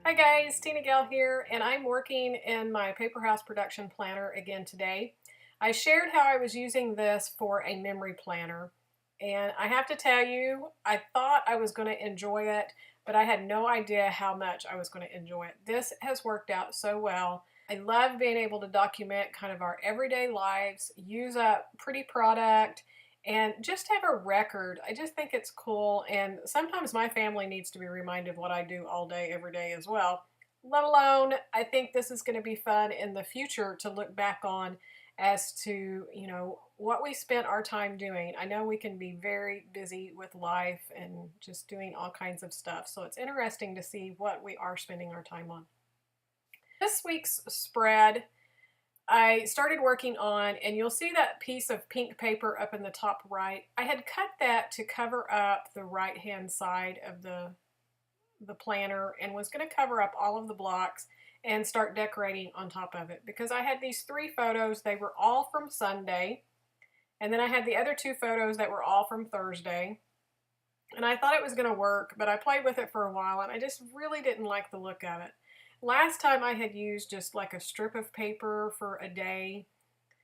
Hi guys, TinaGale here, and I'm working in my Paper House production planner again today. I shared how I was using this for a memory planner, and I have to tell you, I thought I was going to enjoy it, but I had no idea how much I was going to enjoy it. This has worked out so well. I love being able to document kind of our everyday lives, use a pretty product, and just have a record. I just think it's cool, and sometimes my family needs to be reminded of what I do all day, every day as well. Let alone, I think this is going to be fun in the future to look back on as to, what we spent our time doing. I know we can be very busy with life and just doing all kinds of stuff, so it's interesting to see what we are spending our time on. This week's spread I started working on, and you'll see that piece of pink paper up in the top right. I had cut that to cover up the right-hand side of the planner and was going to cover up all of the blocks and start decorating on top of it because I had these 3 photos. They were all from Sunday, and then I had the other 2 photos that were all from Thursday. And I thought it was going to work, but I played with it for a while, and I just really didn't like the look of it. Last time I had used just like a strip of paper for a day.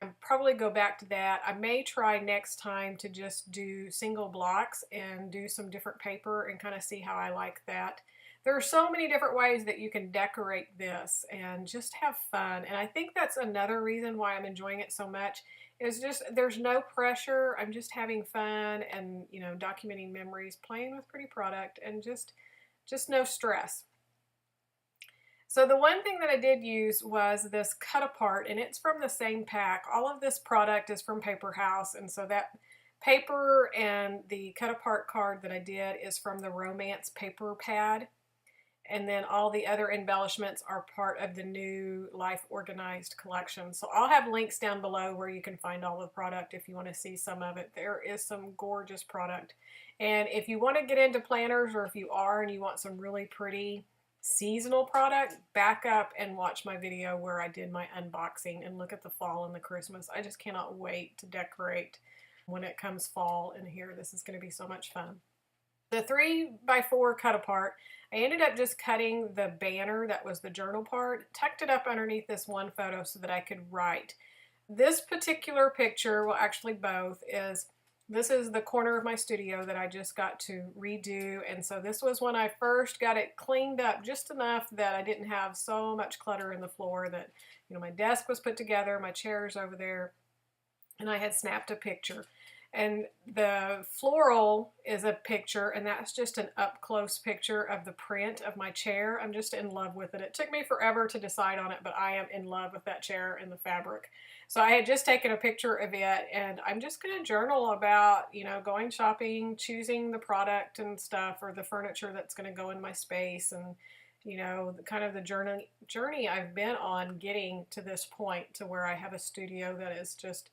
I'll probably go back to that. I may try next time to just do single blocks and do some different paper and kind of see how I like that. There are so many different ways that you can decorate this and just have fun. And I think that's another reason why I'm enjoying it so much is just there's no pressure. I'm just having fun and, documenting memories, playing with pretty product, and just no stress. So the one thing that I did use was this cut apart, and it's from the same pack. All of this product is from Paper House, and so that paper and the cut apart card that I did is from the Romance paper pad. And then all the other embellishments are part of the new Life Organized collection. So I'll have links down below where you can find all the product if you want to see some of it. There is some gorgeous product. And if you want to get into planners, or if you are and you want some really pretty seasonal product, back up and watch my video where I did my unboxing and look at the fall and the Christmas. I just cannot wait to decorate when it comes fall in here. This is going to be so much fun. The 3x4 cut apart, I ended up just cutting the banner that was the journal part, tucked it up underneath this one photo so that I could write. This particular picture, well actually both, this is the corner of my studio that I just got to redo, and so this was when I first got it cleaned up just enough that I didn't have so much clutter in the floor that, my desk was put together, my chair's over there, and I had snapped a picture. And the floral is a picture, and that's just an up-close picture of the print of my chair. I'm just in love with it. It took me forever to decide on it, but I am in love with that chair and the fabric. So I had just taken a picture of it, and I'm just going to journal about, going shopping, choosing the product and stuff, or the furniture that's going to go in my space, and, kind of the journey I've been on getting to this point to where I have a studio that is just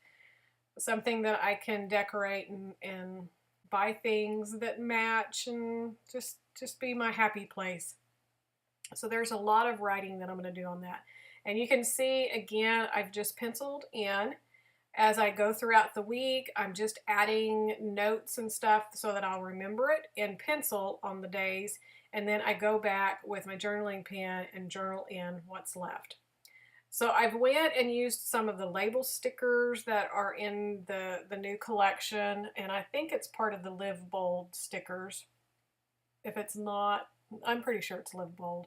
something that I can decorate and buy things that match and just be my happy place. So there's a lot of writing that I'm going to do on that. And you can see, again, I've just penciled in. As I go throughout the week, I'm just adding notes and stuff so that I'll remember it in pencil on the days. And then I go back with my journaling pen and journal in what's left. So I've went and used some of the label stickers that are in the new collection, and I think it's part of the Live Bold stickers. If it's not, I'm pretty sure it's Live Bold.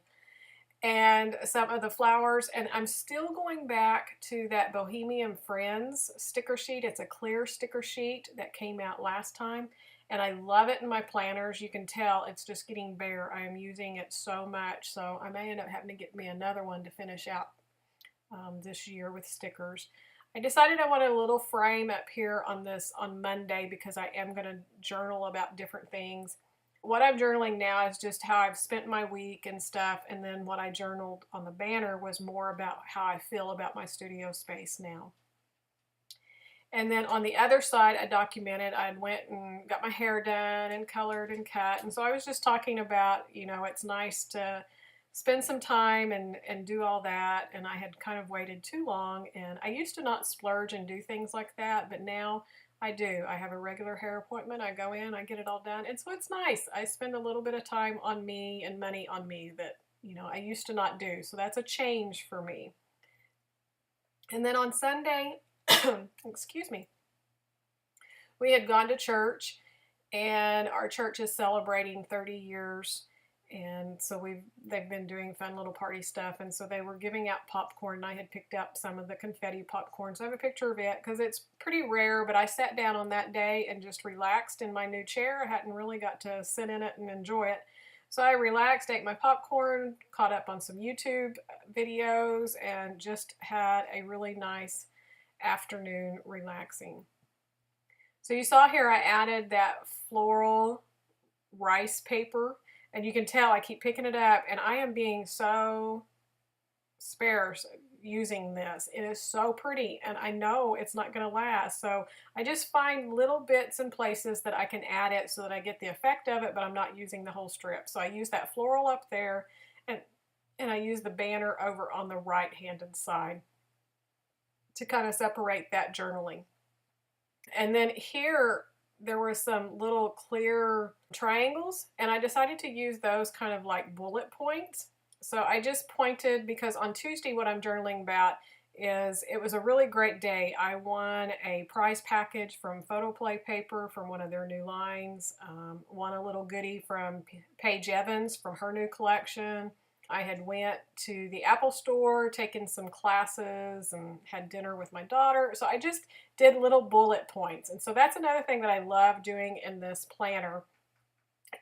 And some of the flowers, and I'm still going back to that Bohemian Friends sticker sheet. It's a clear sticker sheet that came out last time, and I love it in my planners. You can tell it's just getting bare. I am using it so much, so I may end up having to get me another one to finish out this year with stickers. I decided I wanted a little frame up here on Monday because I am going to journal about different things. What I'm journaling now is just how I've spent my week and stuff, and then what I journaled on the banner was more about how I feel about my studio space now. And then on the other side, I documented, I went and got my hair done and colored and cut, and so I was just talking about, it's nice to spend some time and do all that, and I had kind of waited too long, and I used to not splurge and do things like that, but now I do. I have a regular hair appointment, I go in, I get it all done, and so it's nice. I spend a little bit of time on me and money on me that I used to not do. So that's a change for me. And then on Sunday, excuse me, we had gone to church, and our church is celebrating 30 years. And so they've been doing fun little party stuff, and so they were giving out popcorn, and I had picked up some of the confetti popcorn. So I have a picture of it because it's pretty rare, but I sat down on that day and just relaxed in my new chair. I hadn't really got to sit in it and enjoy it. So I relaxed, ate my popcorn, caught up on some YouTube videos, and just had a really nice afternoon relaxing. So you saw here I added that floral rice paper, and you can tell I keep picking it up, and I am being so sparse using this. It is so pretty, and I know it's not going to last. So I just find little bits and places that I can add it so that I get the effect of it, but I'm not using the whole strip. So I use that floral up there, and I use the banner over on the right-handed side to kind of separate that journaling. And then here, there were some little clear triangles, and I decided to use those kind of like bullet points. So I just pointed, because on Tuesday what I'm journaling about is it was a really great day. I won a prize package from Photoplay Paper from one of their new lines, won a little goodie from Paige Evans from her new collection. I had went to the Apple store, taken some classes, and had dinner with my daughter. So I just did little bullet points. And so that's another thing that I love doing in this planner,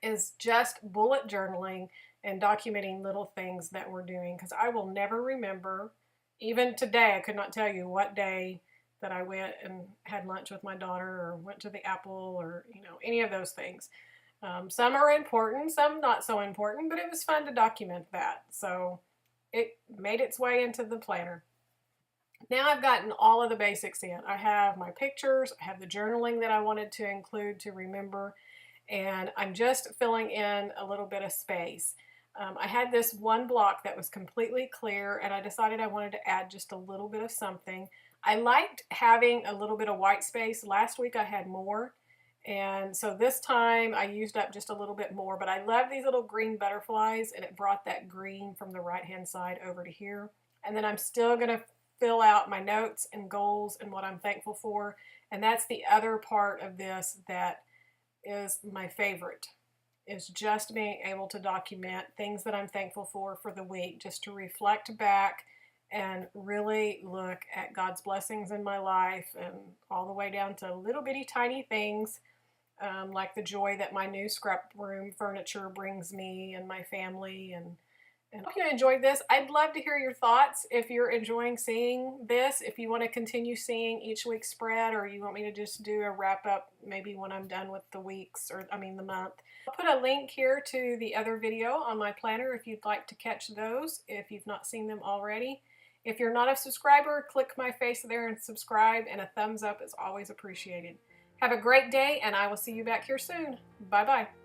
is just bullet journaling and documenting little things that we're doing, because I will never remember. Even today, I could not tell you what day that I went and had lunch with my daughter or went to the Apple or, any of those things. Some are important, some not so important, but it was fun to document that. So it made its way into the planner. Now I've gotten all of the basics in. I have my pictures, I have the journaling that I wanted to include to remember, and I'm just filling in a little bit of space. I had this one block that was completely clear, and I decided I wanted to add just a little bit of something. I liked having a little bit of white space. Last week I had more, and so this time I used up just a little bit more, but I love these little green butterflies, and it brought that green from the right-hand side over to here. And then I'm still going to fill out my notes and goals and what I'm thankful for, and that's the other part of this that is my favorite, is just being able to document things that I'm thankful for the week, just to reflect back and really look at God's blessings in my life, and all the way down to little bitty tiny things, like the joy that my new scrap room furniture brings me and my family. And I hope you enjoyed this. I'd love to hear your thoughts if you're enjoying seeing this, if you want to continue seeing each week's spread, or you want me to just do a wrap up maybe when I'm done with the weeks, or the month. I'll put a link here to the other video on my planner if you'd like to catch those, if you've not seen them already. If you're not a subscriber, click my face there and subscribe, and a thumbs up is always appreciated. Have a great day, and I will see you back here soon. Bye-bye.